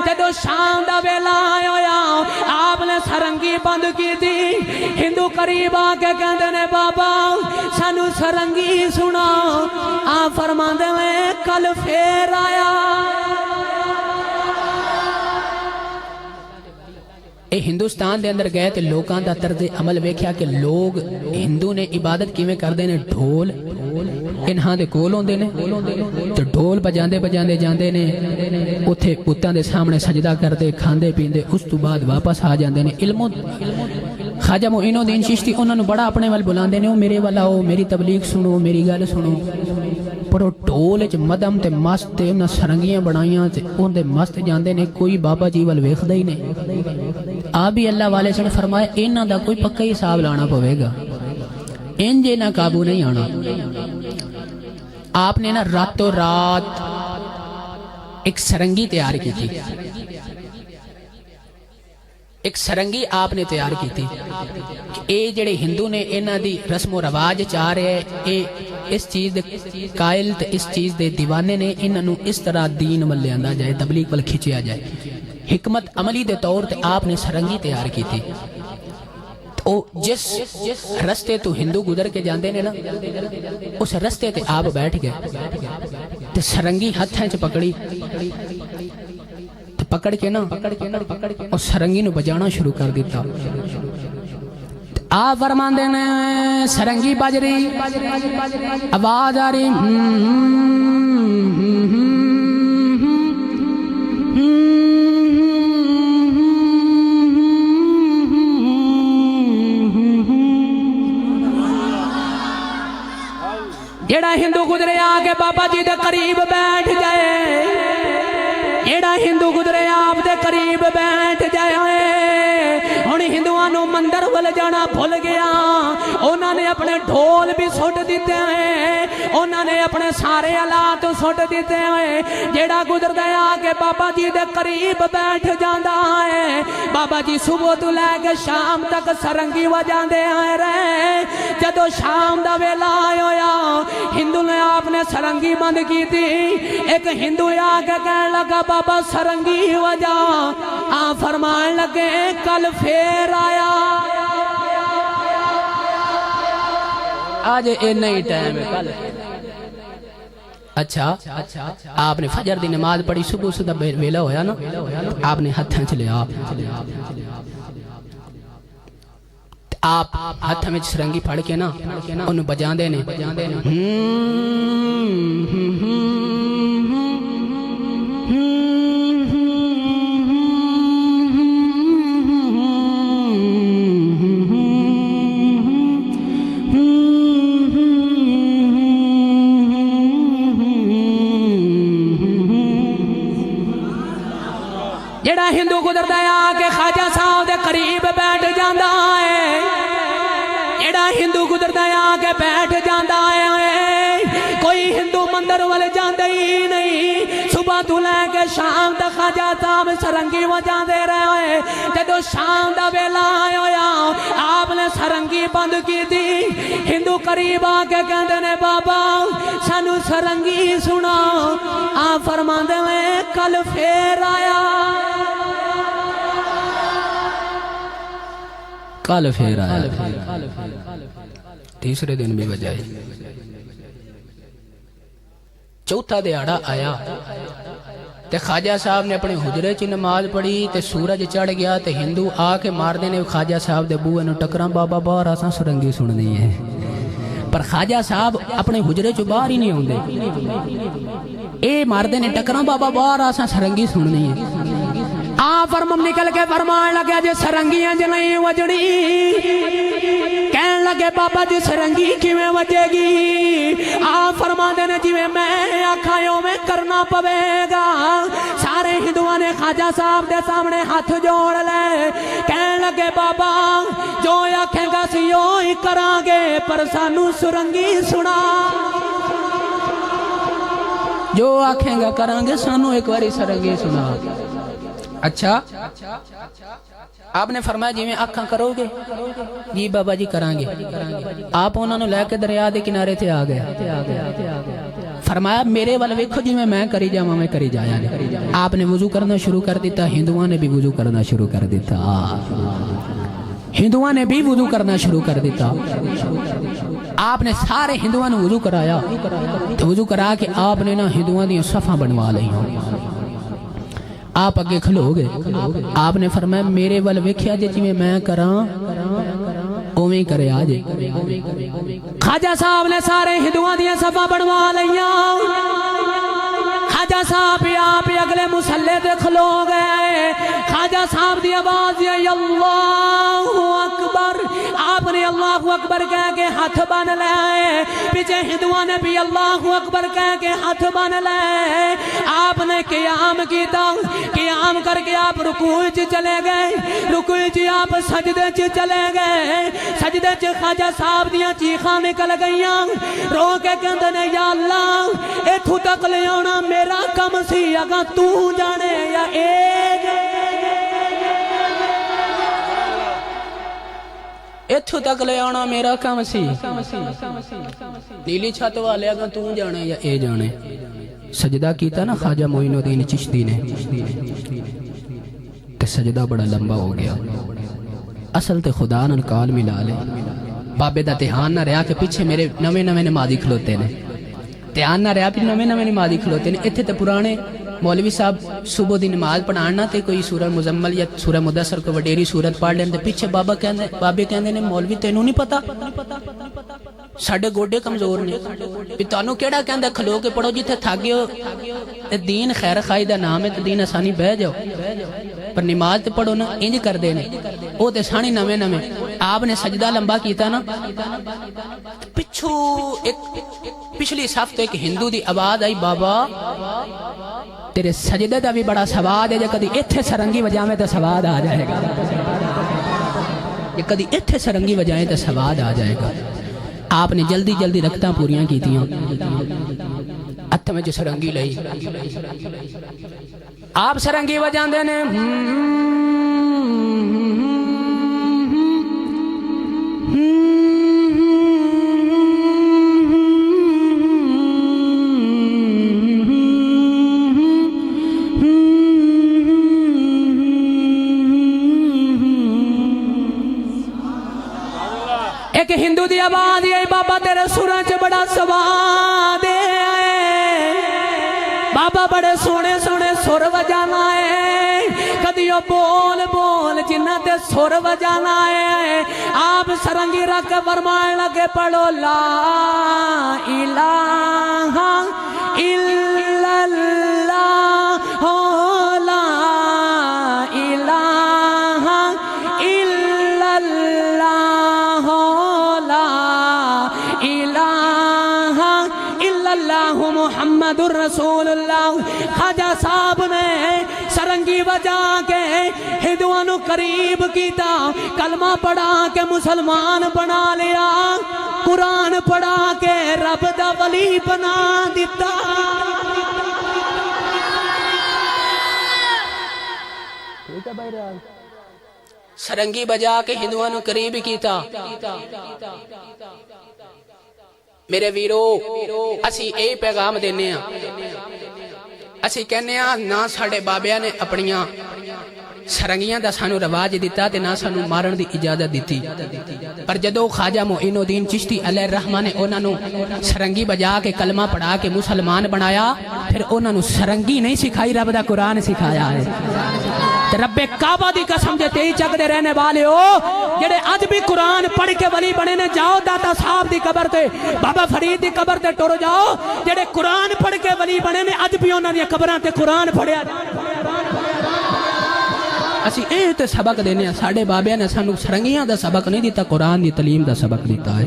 جدو شام دا ویلا ہویا آپ نے سرنگی بند کی تھی ہندو قریب آ کے کہندے نے بابا سانو سرنگی سنا آپ فرماندے میں کل پھر آیا اے ہندوستان دے اندر گئے تے لوکاں دا طرز عمل ویکھیا کہ لوگ ہندو نے عبادت کیویں کردے نے ڈھول انہاں دے کول ہوندے نے تے ڈھول بجاندے بجاندے جاندے نے اوتھے بتاں دے سامنے سجدہ کردے کھاندے پیندے اس تو بعد واپس آ جاندے نے علم خواجہ معین الدین چشتی انہاں نوں بڑا اپنے ول بلاندے نے او میرے ول آؤ میری تبلیغ سنو میری گل سنو پر وہ ڈھول وچ مدم تے مست تے انہاں سرنگیاں بنائیاں تے اون دے مست جاندے نے کوئی بابا جی ول ویکھدا ہی نہیں آپ بھی اللہ والے سے نے فرمایا انہاں دا کوئی پکا ہی حساب لانا پوے گا انجے نہ قابو نہیں آنا آپ نے نا راتوں رات ایک سرنگی تیار کی تھی ایک سرنگی آپ نے تیار کی تھی اے جڑے ہندو نے انہاں دی رسم و رواج چاہ رہے ہیں اے اس چیز دے قائل تے اس چیز دے دیوانے نے انہاں نوں اس طرح دین ول لیندا جائے تبلیغ ول کھچیا جائے حکمت عملی دے طور تے آپ نے سرنگی تیار کی تھی تو جس رستے تو ہندو گزر کے جاندے نے نا اس رستے تے آپ بیٹھ گئے تے سرنگی ہتھاں چ پکڑی تے پکڑ کے نا اور سرنگی نو بجانا شروع کر دیتا آپ فرماندے نے سرنگی بج رہی آواز آ رہی جیڑا ہندو گزرے آگے بابا جی دے قریب بیٹھ جائے جیڑا ہندو گزرے آپ دے قریب بیٹھ جائے ہن ہندوانوں مندر ول جانا بھول گیا انہاں نے اپنے ڈھول بھی سٹ دیتے ہیں انہاں نے اپنے سارے آلات سٹ دیتے ہیں جیڑا گزردا ہے آگے بابا جی دے قریب بیٹھ جاندا ہے بابا جی صبح تو لے کے شام تک سرنگی وجاندے آئے رہے جدو شام دا ویلا ہویا ہندو نے آپ نے سرنگی بند کی تھی ایک ہندو آگے کہنے لگا بابا سرنگی وجا آپ فرمان لگے کل پھر آیا آج اے نہیں ٹائم ہے کل اچھا آپ نے فجر دی نماز پڑھی صبح صدا ویلا ہویا نا آپ نے ہتھاں چ لیا آپ ہاتھ میں سرنگی پھڑ کے نا انہوں بجاندے نے جڑا ہندو گزردا ہے آکے خواجہ صاحب دے قریب بیٹھ جاندا ہے جڑا ہندو گزردا ہے آکے بیٹھ جاندا ہے کوئی ہندو مندر والے جاندے ہی نہیں صبح تو لے کے شام تک خواجہ صاحب سرنگی وجاندے رہے جدو شام دا ویلا ہویا آپ نے سرنگی بند کی تھی ہندو قریب آ کے کہندے نے بابا سانو سرنگی سنا آپ فرماندے میں کل پھر آیا کل پھر آیا تیسرے دن بھی بجائے چوتھا دیہڑا آیا تے خواجہ صاحب نے اپنے حجرے چ نماز پڑھی تے سورج چڑھ گیا تے ہندو آ کے مار دینے خواجہ صاحب دے بوئے نو ٹکراں بابا باہر آساں سرنگی سننی ہے پر خواجہ صاحب اپنے حجرے چ باہر ہی نہیں ہوندے اے مار دینے ٹکراں بابا باہر آساں سرنگی سننی ہے فرمم نکل کے فرمان لگیا جی سرنگیاں جو نہیں وجڑی کہن لگے بابا جی سرنگی کیویں وجے گی آپ فرما دینے جی میں آکھائیوں میں کرنا پوے گا سارے ہندووں نے خواجہ صاحب دے سامنے ہاتھ جوڑ لے کہن لگے بابا جو آکھیں گا سیوں ہی کران گے پر سانو سرنگی سنا جو آکھیں گا کران گے سانو ایک باری سرنگی سنا اچھا آپ نے فرمایا جی میں آنکھاں کرو گے جی بابا جی کران گے آپ انہوں نے لے کے دریا دے کنارے تھے آ گئے فرمایا میرے وال ویکھو جی میں کری جاواں میں کری جایا نہیں. آپ نے وضو کرنا شروع کر دیتا. ہندوؤں نے بھی وضو کرنا شروع کر دیتا. ہندوؤں نے بھی وضو کرنا شروع کر دیتا. آپ نے سارے ہندوؤں نے وضو کرایا. تو وضو کرا کے آپ نے نا ہندوؤں دی صفاں بنوا لئی. آپ اگے کھلو گئے. آپ نے فرمایا میرے وال ویکھیا جی میں کراں اوویں کرے آ جے. خواجہ صاحب نے سارے ہندوؤں دی صفاں بنوا لئیاں. خواجہ صاحب آپ اگلے مسلے تے کھلو گئے. خواجہ صاحب دی آواز ہے اللہ اکبر. آپ نے اللہ اکبر کہہ کے ہاتھ بن لے. پیچھے ہندوؤں نے بھی اللہ اکبر کہہ کے ہاتھ بن لے. آپ نے قیام کیتا. قیام کر کے آپ رکوع چ چلے گئے. رکوع چ آپ سجدے چ چلے گئے. سجدے چ خواجہ صاحب دیاں چیخاں نکل گئیاں. رو کے کہندے نے یا اللہ ایتھوں تک لے آنا میرا کم سی اگا تو جانے یا ایتھوں تک لے آنا میرا کم سی. نیلی چھت والے اگا تو جانے یا اے جانے. سجدہ کیتا نا خواجہ معین الدین چشتی نے تے سجدہ بڑا لمبا ہو گیا. اصل تے خدا نال کال ملا لے. بابے دا دھیان نہ رہا کہ پیچھے میرے نویں نمازی کھلوتے نے. دھیان نہ رہا پھر نویں نمازی کھلوتے نے. اتھے تے پرانے مولوی صاحب صبح دی نماز پڑھانا تے کوئی سورہ مزمل یا سورہ مدثر کو وڈیری سورت پڑھ لین تے پیچھے بابے کہندے نے مولوی تینوں نہیں پتا ساڈے گوڈے کمزور نے بھی تانوں کیڑا کہندا کھلو کے پڑھو جتھے تھک گئے ہو. دین خیر خائی دا نام ہے تے دین آسانی بہ جاؤ پر نماز تے پڑھو نا انج کردے نے. او تے سانے نویں آپ نے سجدہ لمبا کیتا نا پچھو ایک پچھلی صف تے ایک ہندو دی آواز آئی بابا تیرے سجدے دا بھی بڑا سواد ہے. جے کدی ایتھے سرنگی وجاویں تے سواد آ جائے گا. جے کدی ایتھے سرنگی وجائیں تے سواد آ جائے گا. آپ نے جلدی جلدی رکھتاں پوریاں کیتیاں. ہتھ میں جو سرنگی لئی آپ سرنگی وجاندے نے ایک ہندو دی آواز یہ بابا تیرے سراں چ بڑا سواد ہے. بابا بڑے سونے سونے سر وجانا ہے. کدیو بول بول جنہ تے سر وجانا ہے. آپ سرنگی رکھ فرمائے لگے پڑھو لا الہ الا اللہ لا الہ الا اللہ محمد الرسول اللہ. خواجہ صاحب نے سرنگی بجا کے ہندوؤں نو قریب کیتا. کلمہ پڑھا کے مسلمان بنا لیا. قرآن پڑھا کے رب دا ولی بنا دیتا. سرنگی بجا کے ہندوؤں نو قریب کیتا. میرے ویرو اسی اے پیغام دینے ہیں. اسی کہنے ہیں نہ ساڑے بابیاں نے اپنیاں سرنگیاں دا سانو رواج دیتا تے نہ سانو مارن دی اجازت دیتی. پر جدو خواجہ معین الدین چشتی علیہ الرحمہ نے انہاں نو سرنگی بجا کے کلمہ پڑھا کے مسلمان بنایا پھر انہاں نو سرنگی نہیں سکھائی رب دا قرآن سکھایا ہے. رب کعبہ دی قسم جے تیئی چک دے رہنے والے ہو جڑے اج بھی قرآن پڑھ کے ولی بنے نے جاؤ داتا صاحب دی قبر تے بابا فرید دی قبر تے ٹر جاؤ. جڑے قرآن پڑھ کے ولی بنے نے اج بھی انہاں دی قبراں تے قرآن پڑھیا. اسی اے تے سبق دینے ہیں. ساڑے بابیاں نے سانو سرنگیاں دا سبق نہیں دیتا قرآن دی تعلیم دا سبق دیتا ہے.